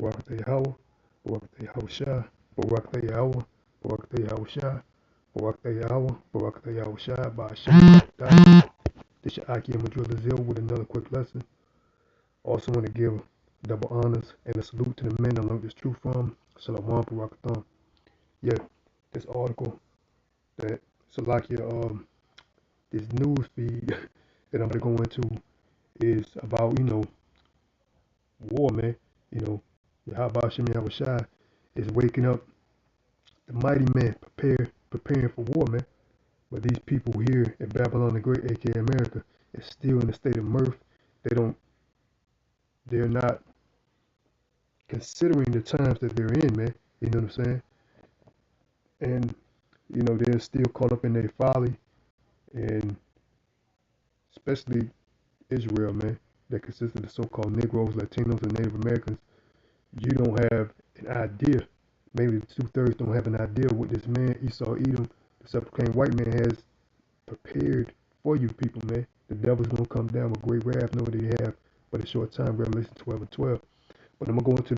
Barakatah Yahawah, Barakatah Yahushua, Barakatah Yahawah, Barakatah Yahushua, Barakatah Yahawah, Barakatah Yahushua, Ba'ashem. This is Aki Madrilazil with another quick lesson. Also want to give double honors and a salute to the men I learned this truth from. Salawam Barakatam. Yeah, this article that Salakia, this news feed that I'm going to go into is about, war, man. Yahawah Shem Yahushua is waking up the mighty man, preparing for war, man. But these people here in Babylon the Great, aka America, is still in a state of mirth. They're not considering the times that they're in, man. You know what I'm saying? And they're still caught up in their folly, and especially Israel, man, that consists of the so-called Negroes, Latinos, and Native Americans. You don't have an idea. Maybe 2/3 don't have an idea what this man Esau Edom, the self-proclaimed white man, has prepared for you people, man. The devil's gonna come down with great wrath, know they have but a short time, Revelation 12:12. But I'm gonna go into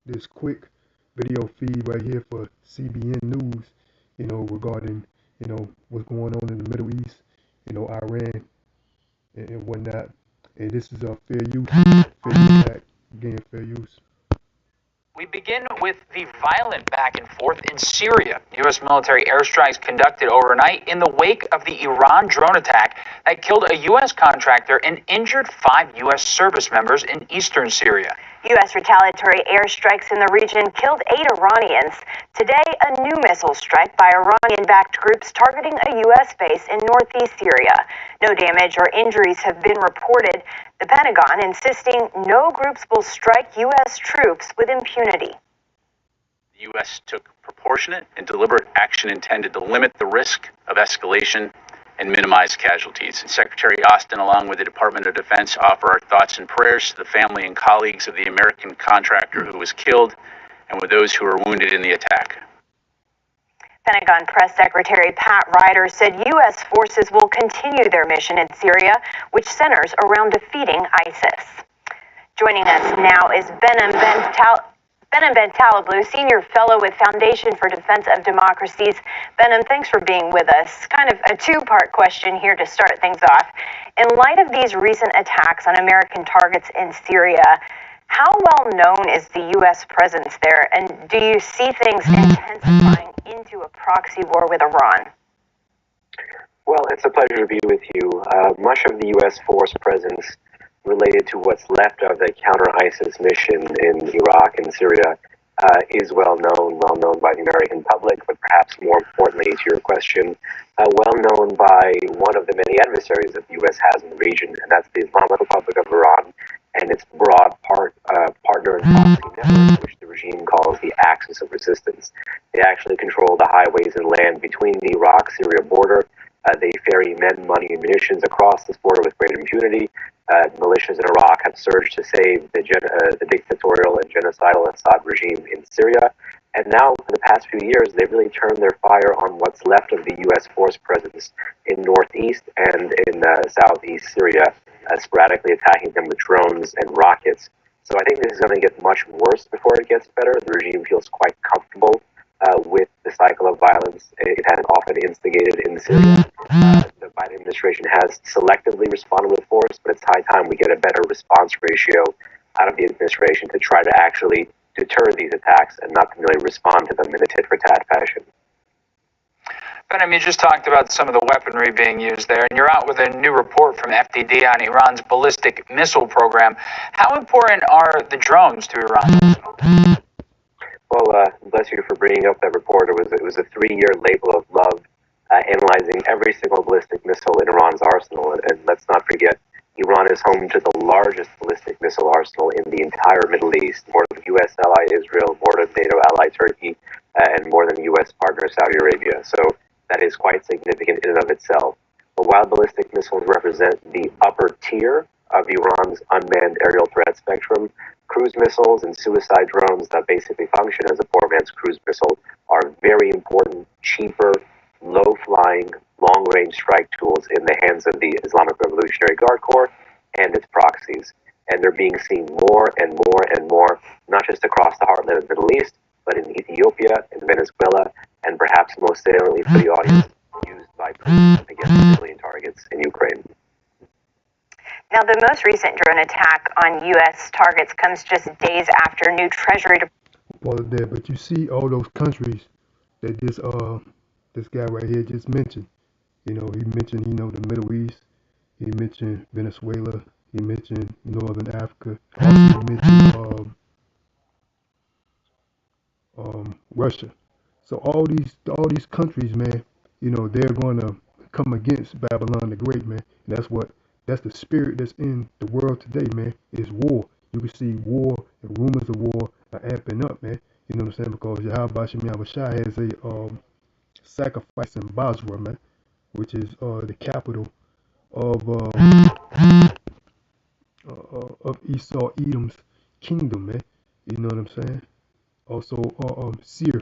this quick video feed right here for CBN News, regarding, what's going on in the Middle East, Iran and whatnot. And this is a fair use act, again, fair use. We begin with the violent back and forth in Syria. U.S. military airstrikes conducted overnight in the wake of the Iran drone attack that killed a U.S. contractor and injured 5 U.S. service members in eastern Syria. U.S. retaliatory airstrikes in the region killed 8 Iranians. Today, a new missile strike by Iranian-backed groups targeting a U.S. base in northeast Syria. No damage or injuries have been reported. The Pentagon insisting no groups will strike U.S. troops with impunity. The U.S. took proportionate and deliberate action intended to limit the risk of escalation and minimize casualties. And Secretary Austin, along with the Department of Defense, offer our thoughts and prayers to the family and colleagues of the American contractor who was killed and with those who were wounded in the attack. Pentagon Press Secretary Pat Ryder said U.S. forces will continue their mission in Syria, which centers around defeating ISIS. Joining us now is Behnam Ben Taliblu, Senior Fellow with Foundation for Defense of Democracies. Behnam, thanks for being with us. Kind of a two-part question here to start things off. In light of these recent attacks on American targets in Syria, how well known is the U.S. presence there, and do you see things intensifying into a proxy war with Iran? Well, it's a pleasure to be with you. Much of the U.S. force presence related to what's left of the counter-ISIS mission in Iraq and Syria is well known by the American public, but perhaps more importantly to your question, well known by one of the many adversaries that the U.S. has in the region, and that's the Islamic Republic of Iran and its broad partner and proxy network, which the regime calls the Axis of Resistance. They actually control the highways and land between the Iraq-Syria border. They ferry men, money, and munitions across this border with great impunity. Militias in Iraq have surged to save the dictatorial and genocidal Assad regime in Syria. And now, for the past few years, they've really turned their fire on what's left of the U.S. force presence in northeast and in southeast Syria, sporadically attacking them with drones and rockets. So I think this is going to get much worse before it gets better. The regime feels quite comfortable with the cycle of violence it has often instigated in Syria. The Biden administration has selectively responded with force, but it's high time we get a better response ratio out of the administration to try to actually deter these attacks and not merely respond to them in a tit-for-tat fashion. Behnam, you just talked about some of the weaponry being used there, and you're out with a new report from FDD on Iran's ballistic missile program. How important are the drones to Iran? Well, bless you for bringing up that report. It was a 3-year labor of love, analyzing every single ballistic missile in Iran's arsenal. And let's not forget, Iran is home to the largest ballistic missile arsenal in the entire Middle East, more than U.S. ally Israel, more than NATO ally Turkey, and more than U.S. partner Saudi Arabia. So that is quite significant in and of itself. But while ballistic missiles represent the upper tier of Iran's unmanned aerial threat spectrum, cruise missiles and suicide drones that basically function as a poor man's cruise missile are very important, cheaper, low-flying, long-range strike tools in the hands of the Islamic Revolutionary Guard Corps and its proxies. and they're being seen more and more and more, not just across the heartland of the Middle East, but in Ethiopia and Venezuela, and perhaps most saliently for the audience, used by Putin against civilian targets in Ukraine. Now, the most recent drone attack on U.S. targets comes just days after new Treasury. There, but you see all those countries that this guy right here just mentioned. He mentioned the Middle East. He mentioned Venezuela. He mentioned Northern Africa. Also, he mentioned Russia. So all these countries, man, they're going to come against Babylon the Great, man. And that's the spirit that's in the world today, man. Is war. You can see war and rumors of war are amping up, man. You know what I'm saying? Because Yahawah Command has a sacrifice in Basra, man, which is the capital of Esau Edom's kingdom, man. You know what I'm saying? Also, Seir,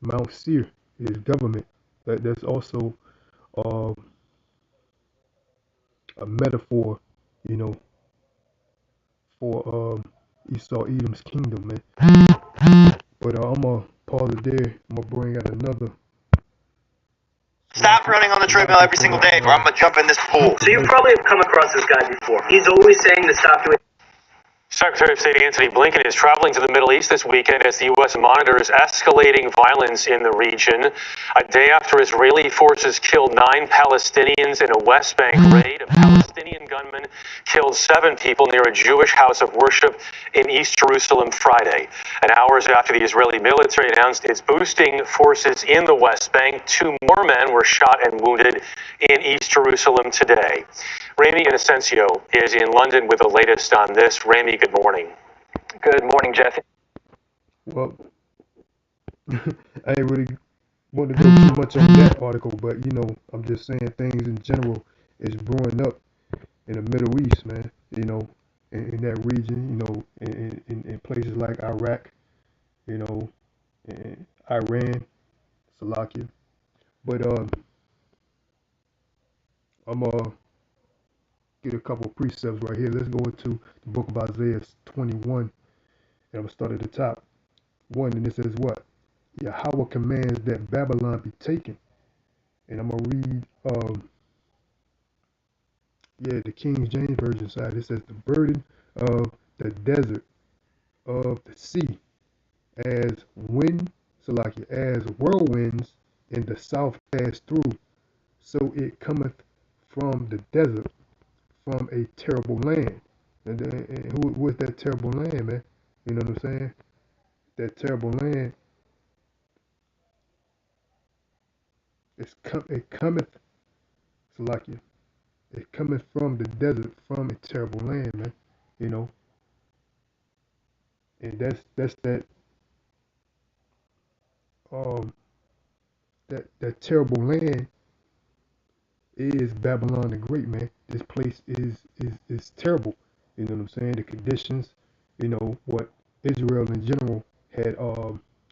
Mount Seir, his government. That's also uh, a metaphor, you know, for Esau Edom's kingdom, man. But I'm gonna pause it there. I'm gonna bring out another. Stop running on the treadmill every single day, or I'm gonna jump in this pool. So you probably have come across this guy before. He's always saying to stop doing. Secretary of State Antony Blinken is traveling to the Middle East this weekend as the U.S. monitors escalating violence in the region. A day after Israeli forces killed 9 Palestinians in a West Bank raid, a Palestinian gunman killed 7 people near a Jewish house of worship in East Jerusalem Friday. And hours after the Israeli military announced it's boosting forces in the West Bank, 2 more men were shot and wounded in East Jerusalem today. Ramy Inocencio is in London with the latest on this. Ramy, good morning. Good morning, Jeff. Well, I ain't really want to go too much on that article, but I'm just saying things in general is brewing up in the Middle East, man. In that region, in places like Iraq, and Iran, Salakia. But I'm get a couple of precepts right here. Let's go into the book of Isaiah 21, and I'm gonna start at the top. 1, and it says what? Yahawah commands that Babylon be taken. And I'm gonna read the King James Version side. It says the burden of the desert of the sea as as whirlwinds in the south pass through, so it cometh from the desert, from a terrible land. And who is that terrible land, man? You know what I'm saying? That terrible land it cometh, Salakia. It cometh from the desert, from a terrible land, man. And that's um that terrible land is Babylon the Great, man. This place is terrible. You know what I'm saying? The conditions, what Israel in general had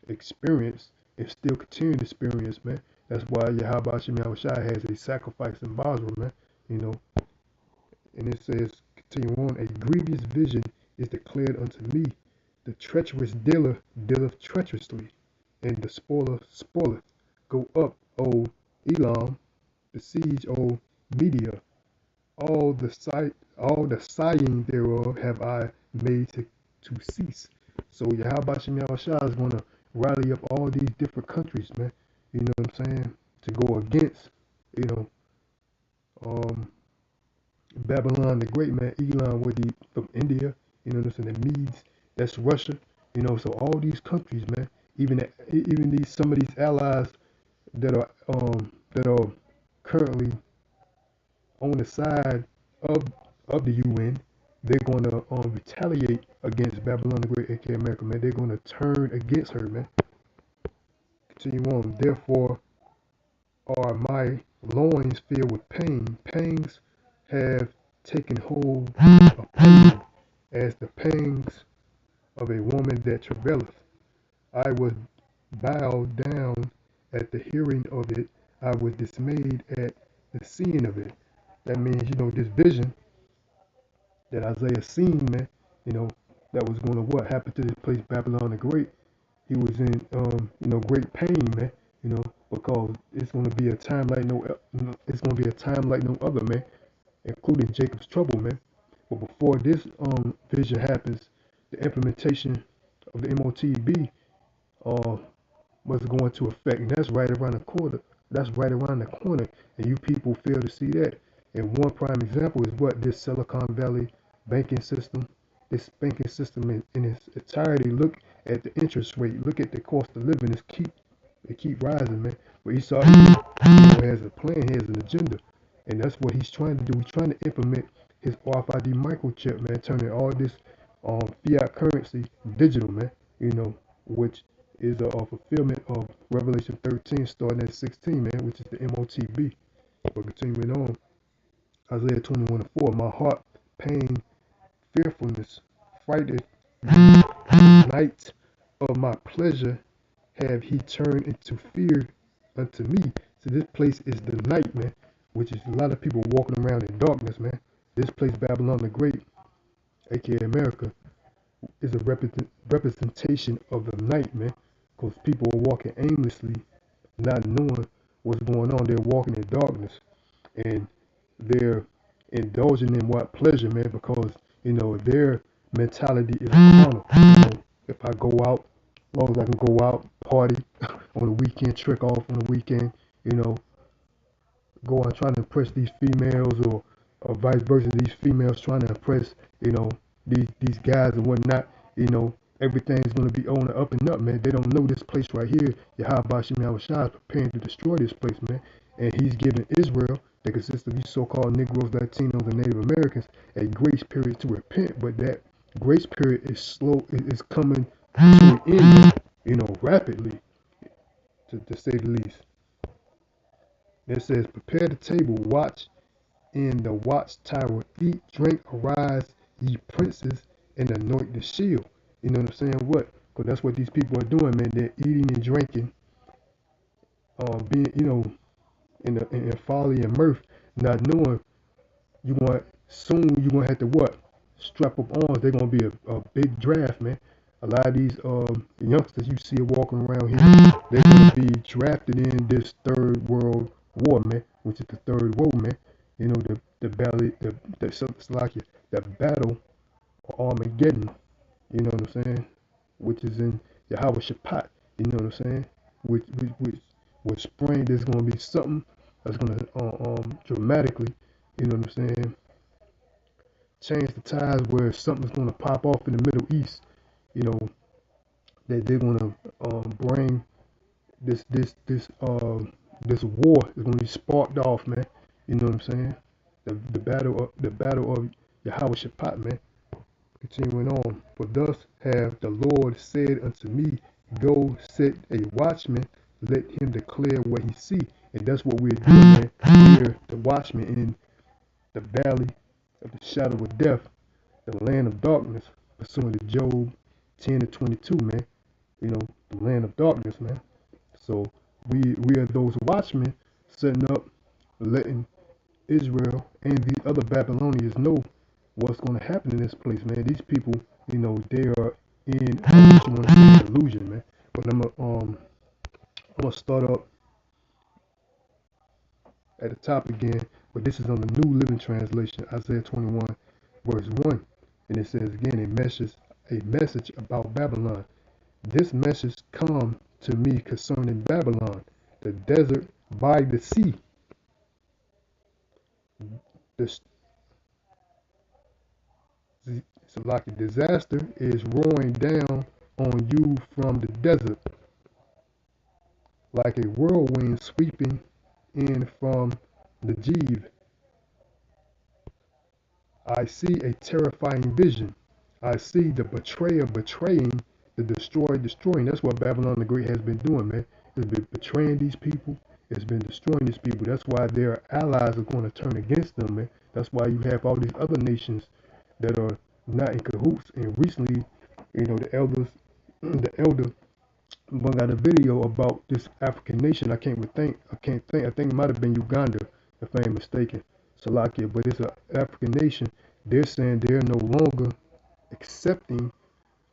experienced and still continue to experience, man. That's why Yahawah Command has a sacrifice in Basra, man. You know, and it says, continue on, a grievous vision is declared unto me. The treacherous dealer dealeth treacherously, and the spoiler spoileth. Go up, O Elam, besiege, O Media. All the sighing thereof have I made to cease. So Yahawah Command is gonna rally up all these different countries, man. You know what I'm saying? To go against, you know, Babylon the Great, man. Elam from India, you know what I'm saying? The Medes, that's Russia, So all these countries, man. Even some of these allies that are currently on the side of the UN, they're gonna retaliate against Babylon the Great, aka America, man. They're gonna turn against her, man. Continue on. Therefore are my loins filled with pain. Pangs have taken hold upon me, as the pangs of a woman that travaileth. I was bowed down at the hearing of it. I was dismayed at the seeing of it. That means, this vision that Isaiah seen, man, you know, that was going to what happened to this place, Babylon the Great. He was in, great pain, man, because it's going to be a time like it's going to be a time like no other, man, including Jacob's trouble, man. But before this vision happens, the implementation of the MOTB uh, was going to affect, and that's right around the corner. That's right around the corner, and you people fail to see that. And one prime example is what this Silicon Valley banking system, this banking system in its entirety. Look at the interest rate. Look at the cost of living. It keep rising, man. But Esau, has a plan. He has an agenda, and that's what he's trying to do. He's trying to implement his RFID microchip, man, turning all this fiat currency digital, man. Which is a fulfillment of Revelation 13, starting at 16, man, which is the MOTB. But continuing on, Isaiah 21:4, my heart, pain, fearfulness, frighted, night of my pleasure have he turned into fear unto me. So this place is the night, man, which is a lot of people walking around in darkness, man. This place, Babylon the Great, aka America, is a representation of the night, man, because people are walking aimlessly, not knowing what's going on. They're walking in darkness, and they're indulging in what pleasure, man, because their mentality is carnal. If I go out, as long as I can go out, party on the weekend, trick off on the weekend, you know, go on trying to impress these females, or vice versa, these females trying to impress, these guys and whatnot, everything's going to be on the up and up, man. They don't know this place right here. Yahawah is preparing to destroy this place, man. And he's giving Israel, that consists of these so-called Negroes, Latinos, and Native Americans, a grace period to repent. But that grace period is slow, is coming to an end, rapidly, to say the least. It says, prepare the table, watch in the watchtower, eat, drink, arise, ye princes, and anoint the shield. You know what I'm saying? What? Because that's what these people are doing, man. They're eating and drinking, being, in folly and mirth, not knowing soon you're going to have to what? Strap up arms. They're going to be a big draft, man. A lot of these youngsters you see walking around here, they're going to be drafted in this third world war, man, which is the third world, man. The battle of Armageddon, you know what I'm saying? Which is in Yahawah Shabbat, you know what I'm saying? Which spring there's gonna be something that's gonna dramatically, you know what I'm saying, change the tides, where something's gonna pop off in the Middle East, that they're gonna bring this war is gonna be sparked off, man. You know what I'm saying? The battle of Yahawah Shabbat, man. Continuing on, for thus have the Lord said unto me, go set a watchman, let him declare what he see. And that's what we're doing, man. We're the watchmen in the valley of the shadow of death, the land of darkness, pursuant to Job 10:22, man. The land of darkness, man. So we are those watchmen setting up, letting Israel and these other Babylonians know what's going to happen in this place, man. These people, they are in what you want to say, delusion, man. But I'm gonna start up at the top again, but this is on the New Living Translation, Isaiah 21, verse 1, and it says again, a message about Babylon. This message come to me concerning Babylon, the desert by the sea. So like a disaster is roaring down on you from the desert, like a whirlwind sweeping in from the Negev. I see a terrifying vision. I see the betrayer betraying, the destroyer destroying. That's what Babylon the Great has been doing, man. It's been betraying these people. It's been destroying these people. That's why their allies are going to turn against them, man. That's why you have all these other nations that are not in cahoots. And recently, the elder brought out a video about this African nation. I think it might have been Uganda, if I ain't mistaken. Salakia, but it's an African nation. They're saying they're no longer accepting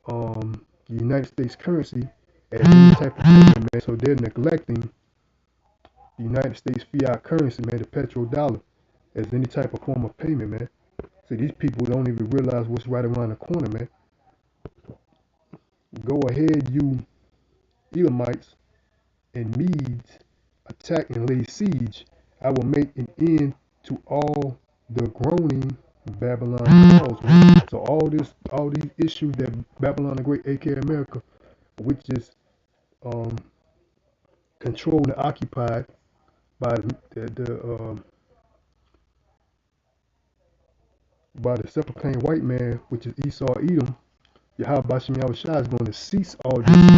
the United States currency as any type of payment, man. So they're neglecting the United States fiat currency, man, the petrodollar, as any type of form of payment, man. So these people don't even realize what's right around the corner, man. Go ahead, you Elamites and Medes, attack and lay siege. I will make an end to all the groaning Babylon cause, man. So all these issues that Babylon the Great, aka America, which is um, controlled and occupied by by the self-proclaimed white man, which is Esau Edom. Yahawah Bashim Yahushua is going to cease all these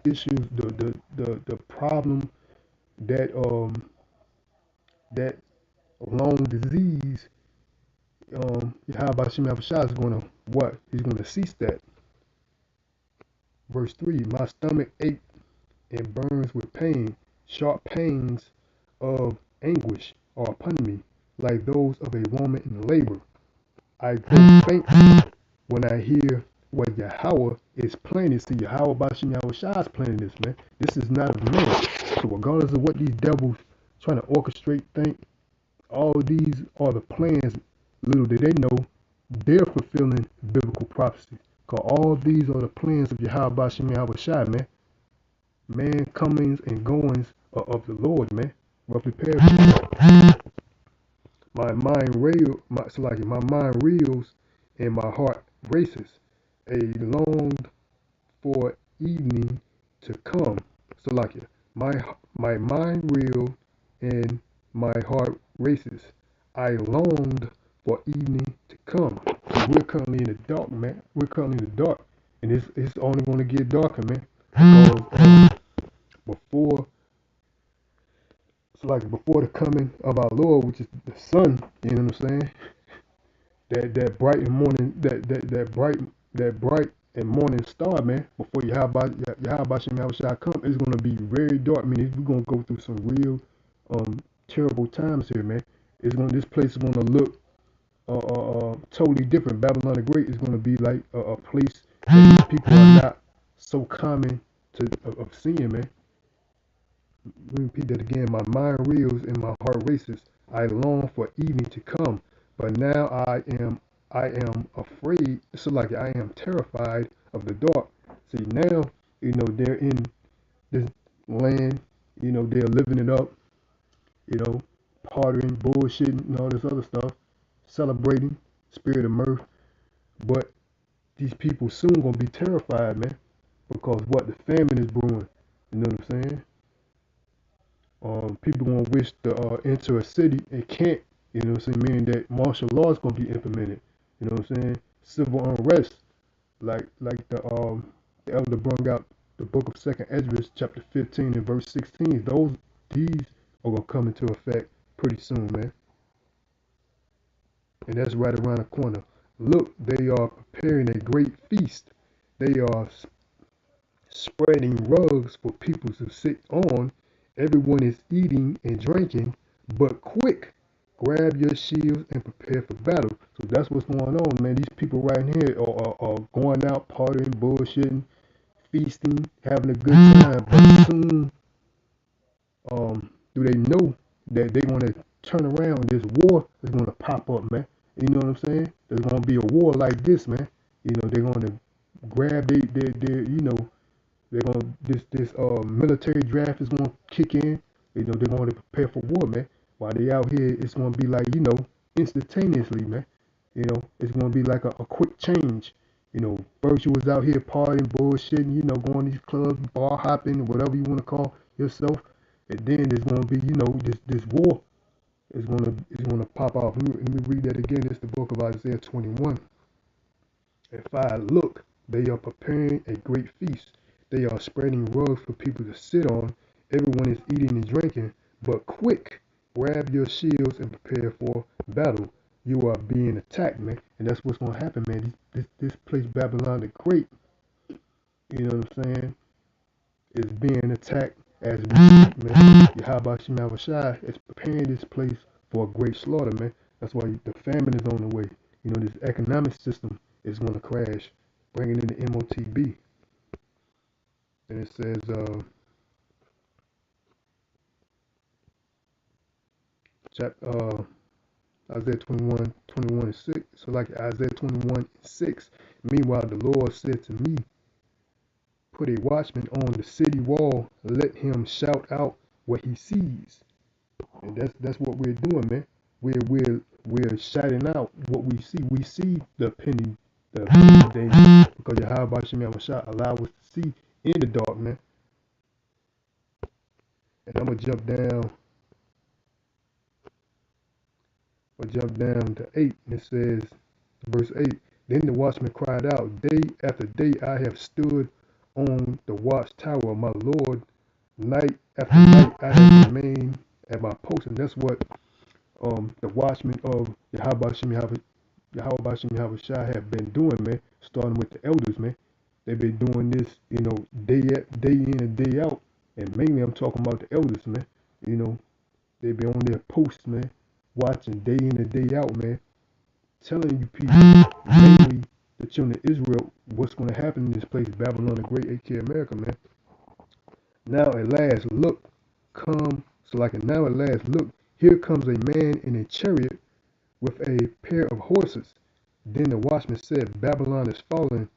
issues, the problem that long disease. Yahawah Bashim Yahushua is going to what? He's going to cease that. Verse 3: My stomach ached and burns with pain. Sharp pains of anguish are upon me, like those of a woman in labor. I grow faint when I hear what Yahawah is planning. See, Yahawah Bashim Yahushua is planning this, man. This is not of man. So regardless of what these devils trying to orchestrate, think, all these are the plans. Little do they know, they're fulfilling biblical prophecy. Because all these are the plans of Yahawah Bashim Yahushua, man. Man comings and goings of the Lord, man. Roughly paraphrased. My mind my mind reels and my heart races. A longed for evening to come. So like it. My mind reeled and my heart races. I longed for evening to come. So we're currently in the dark, man. We're currently in the dark. And it's only going to get darker, man. Because before before the coming of our Lord, which is the sun, you know what I'm saying? That bright and morning that bright and morning star, man, before Yahawah Shem Yahushua come, it's gonna be very dark. I mean, we're gonna go through some real terrible times here, man. This place is gonna look totally different. Babylon the Great is gonna be like a place that these people are not so common of seeing, man. Let me repeat that again. My mind reels and my heart races. I long for evening to come, but now I am afraid. So like I am terrified of the dark. See now, they're in this land. They're living it up. Partying, bullshitting, and all this other stuff, celebrating spirit of mirth. But these people soon gonna be terrified, man, because what the famine is brewing. You know what I'm saying? People gonna wish to enter a city and can't, you know what I'm saying, meaning that martial law is gonna be implemented, you know what I'm saying, civil unrest, like the elder brung out the book of 2nd Esdras chapter 15 and verse 16. These are gonna come into effect pretty soon, man, and that's right around the corner. Look, they are preparing a great feast. They are spreading rugs for people to sit on. Everyone is eating and drinking, but quick, grab your shields and prepare for battle. So that's what's going on, man. These people right here are going out, partying, bullshitting, feasting, having a good time. But soon, do they know that they're going to turn around? This war is going to pop up, man. You know what I'm saying? There's going to be a war like this, man. They're going to grab they're gonna this military draft is gonna kick in. They're gonna prepare for war, man. While they out here, it's gonna be like instantaneously, man. It's gonna be like a quick change. First you was out here partying, bullshitting, going to these clubs, bar hopping, whatever you want to call yourself, and then there's gonna be this war is gonna pop off. Let me read that again. It's the book of Isaiah 21 and 5. Look, they are preparing a great feast. They are spreading rugs for people to sit on. Everyone is eating and drinking. But quick, grab your shields and prepare for battle. You are being attacked, man. And that's what's going to happen, man. This place, Babylon the Great, you know what I'm saying, is being attacked as we speak, man. Yahawah Shema Shai is preparing this place for a great slaughter, man. That's why the famine is on the way. You know, this economic system is going to crash, bringing in the MOTB. And it says, Isaiah 21:6. So like Isaiah 21:6. Meanwhile, the Lord said to me, put a watchman on the city wall, let him shout out what he sees. And that's what we're doing, man. We're shouting out what we see. We see the penny day because Yahawah Command allow us to see in the dark, man. And I'm gonna jump down. To 8, and it says, verse 8. Then the watchman cried out, day after day I have stood on the watchtower of my Lord. Night after night I have remained at my post. And that's what the watchmen of Yahawah Shai have been doing, man. Starting with the elders, man. They've been doing this, you know, day in and day out. And mainly I'm talking about the elders, man. You know, they've been on their posts, man, watching day in and day out, man. Telling you people, mainly the children of Israel, what's going to happen in this place, Babylon the Great, aka America, man. Now at last, look, now at last, look, here comes a man in a chariot with a pair of horses. Then the watchman said, Babylon is fallen,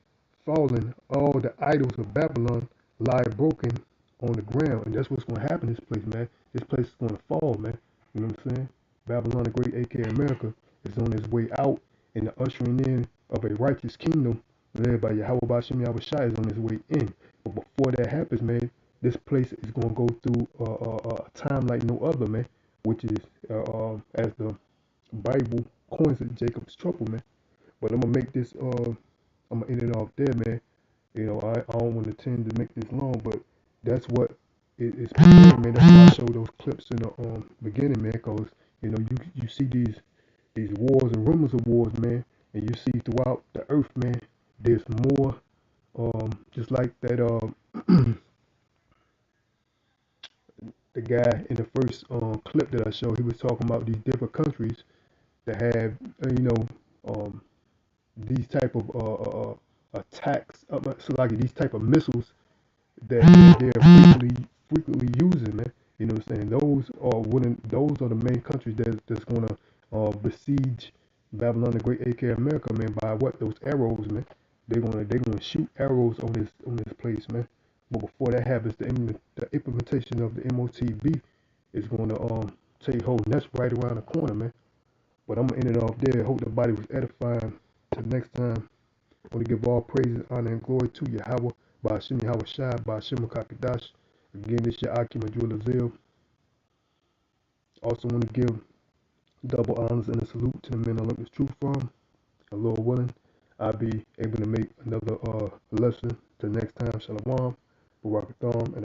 all the idols of Babylon lie broken on the ground. And that's what's going to happen in this place, man. This place is going to fall, man. You know what I'm saying? Babylon the Great, aka America, is on its way out, and the ushering in of a righteous kingdom led by Yahawah Shai is on its way in. But before that happens, man, this place is going to go through a time like no other, man, which is, as the Bible coins it, Jacob's trouble, man. But I'm gonna make this, I'm gonna end it off there, man. You know, I don't want to tend to make this long, but that's what it is preparing, man. That's why I showed those clips in the beginning, man, because you know you see these wars and rumors of wars, man, and you see throughout the earth, man, there's more, just like that, the guy in the first clip that I showed, he was talking about these different countries that have, you know, these type of attacks, so like these type of missiles that they're frequently using, man. You know what I'm saying? Those are the main countries that's gonna besiege Babylon the Great, aka America, man, by what, those arrows, man. They're gonna shoot arrows on this place, man. But before that happens, the implementation of the MOTB is gonna take hold, and that's right around the corner, man. But I'm gonna end it off there. Hope the body was edifying. Till next time, I want to give all praises, honor, and glory to Yahawah, Ba'ashem Yahawah Shai, Ba'ashem Kakadash. Again, this your Akim Azil. Also want to give double honors and a salute to the men I learned this truth from. And Lord willing, I'll be able to make another lesson. Till next time, Shalom, Barakatham, and